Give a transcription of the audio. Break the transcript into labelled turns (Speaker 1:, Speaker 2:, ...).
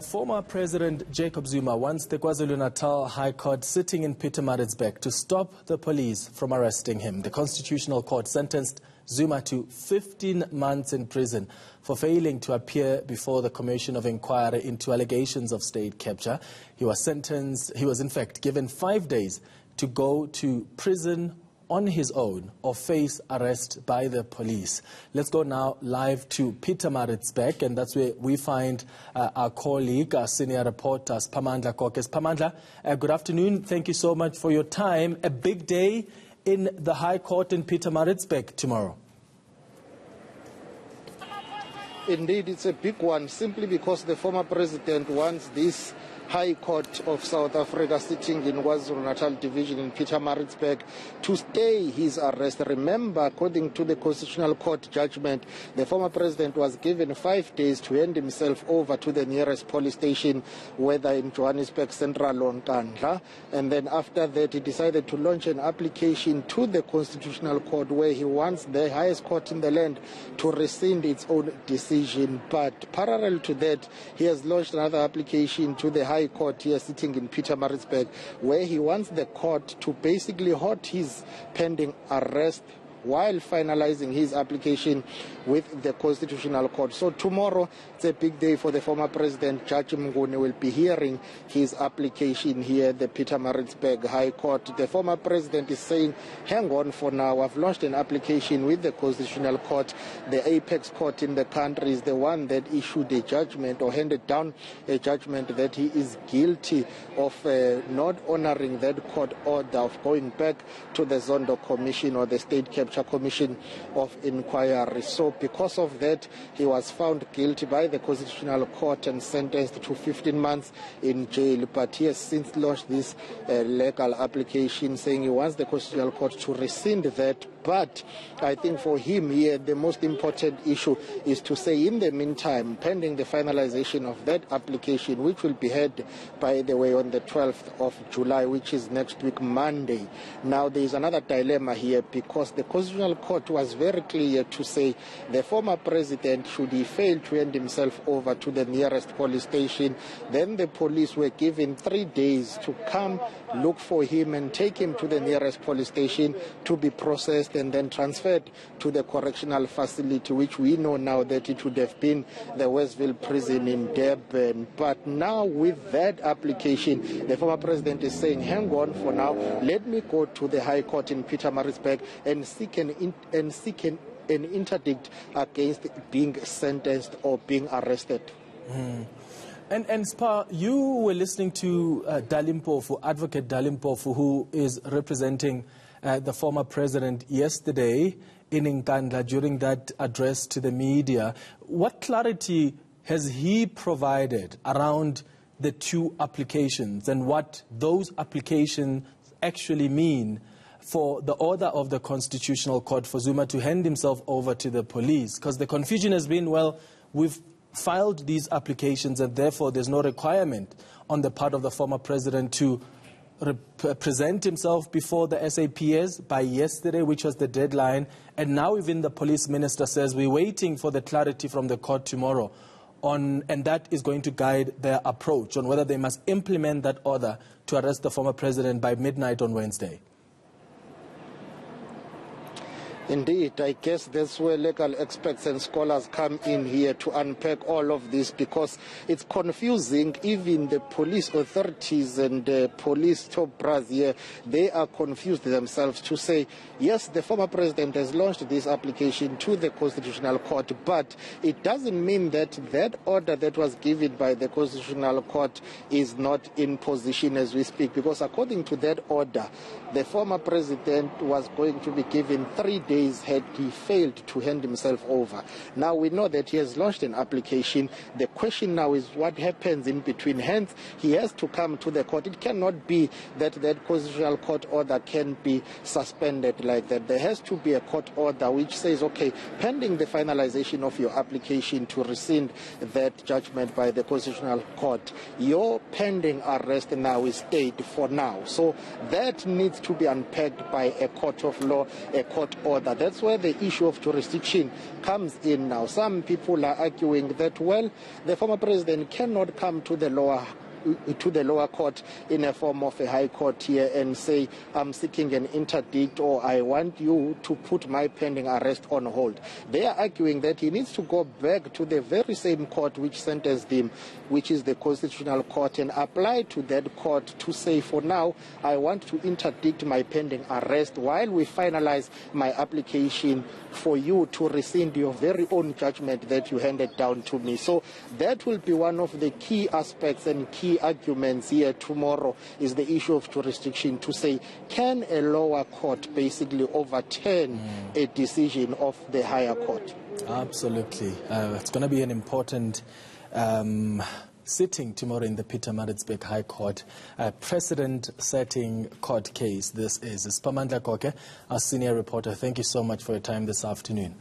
Speaker 1: Former President Jacob Zuma wants the KwaZulu-Natal High Court sitting in Pietermaritzburg to stop the police from arresting him. The Constitutional Court sentenced Zuma to 15 months in prison for failing to appear before the Commission of Inquiry into allegations of state capture. He was in fact given 5 days to go to prison on his own or face arrest by the police. Let's go now live to Pietermaritzburg, and that's where we find our colleague, our senior reporter, Siphamandla Goge. Siphamandla, good afternoon. Thank you so much for your time. A big day in the High Court in Pietermaritzburg tomorrow.
Speaker 2: Indeed, it's a big one, simply because the former president wants this High Court of South Africa sitting in KwaZulu-Natal Division in Pietermaritzburg to stay his arrest. Remember, according to the Constitutional Court judgment, the former president was given 5 days to hand himself over to the nearest police station, whether in Johannesburg Central or Nkandla. And then after that, he decided to launch an application to the Constitutional Court where he wants the highest court in the land to rescind its own decision. But parallel to that, he has launched another application to the High Court here sitting in Pietermaritzburg, where he wants the court to basically halt his pending arrest while finalizing his application with the Constitutional Court. So tomorrow, it's a big day for the former president. Judge Mnguni will be hearing his application here at the Pietermaritzburg High Court. The former president is saying, hang on for now, I've launched an application with the Constitutional Court. The apex court in the country is the one that issued a judgment or handed down a judgment that he is guilty of not honoring that court order of going back to the Zondo Commission or the State Capture Commission of Inquiry. So because of that, he was found guilty by the Constitutional Court and sentenced to 15 months in jail. But he has since launched this legal application saying he wants the Constitutional Court to rescind that. But I think for him here, the most important issue is to say, in the meantime, pending the finalization of that application, which will be heard, by the way, on the 12th of July, which is next week, Monday. Now, there is another dilemma here, because the Constitutional Court was very clear to say the former president, should he fail to hand himself over to the nearest police station, then the police were given 3 days to come, look for him and take him to the nearest police station to be processed and then transferred to the correctional facility, which we know now that it would have been the Westville prison in Durban. But now with that application, the former president is saying, hang on for now, let me go to the High Court in Pietermaritzburg and seek an interdict against being sentenced or being arrested.
Speaker 1: And Spa, you were listening to Advocate Dalimpofu, who is representing the former president yesterday in Nkandla during that address to the media. What clarity has he provided around the two applications and what those applications actually mean for the order of the Constitutional Court for Zuma to hand himself over to the police? Because the confusion has been, well, we've filed these applications and therefore there's no requirement on the part of the former president to present himself before the SAPS by yesterday, which was the deadline, and now even the police minister says we're waiting for the clarity from the court tomorrow and that is going to guide their approach on whether they must implement that order to arrest the former president by midnight on Wednesday.
Speaker 2: Indeed, I guess that's where legal experts and scholars come in here to unpack all of this, because it's confusing. Even the police authorities and the police top brass here, they are confused themselves to say, yes, the former president has launched this application to the Constitutional Court, but it doesn't mean that that order that was given by the Constitutional Court is not in position as we speak, because according to that order, the former president was going to be given 3 days had he failed to hand himself over. Now we know that he has launched an application. The question now is what happens in between. Hence, he has to come to the court. It cannot be that that Constitutional Court order can be suspended like that. There has to be a court order which says, okay, pending the finalization of your application to rescind that judgment by the Constitutional Court, your pending arrest now is stayed for now. So that needs to be unpacked by a court of law, a court order another. That's where the issue of jurisdiction comes in now. Some people are arguing that, well, the former president cannot come to the lower court in a form of a high court here and say, I'm seeking an interdict, or I want you to put my pending arrest on hold. They are arguing that he needs to go back to the very same court which sentenced him, which is the Constitutional Court, and apply to that court to say, for now, I want to interdict my pending arrest while we finalize my application for you to rescind your very own judgment that you handed down to me. So that will be one of the key aspects and key arguments here tomorrow, is the issue of jurisdiction, to say, can a lower court basically overturn a decision of the higher court?
Speaker 1: Absolutely. It's going to be an important sitting tomorrow in the Pietermaritzburg High Court, precedent-setting court case. This is Siphamandla Goge, our senior reporter. Thank you so much for your time this afternoon.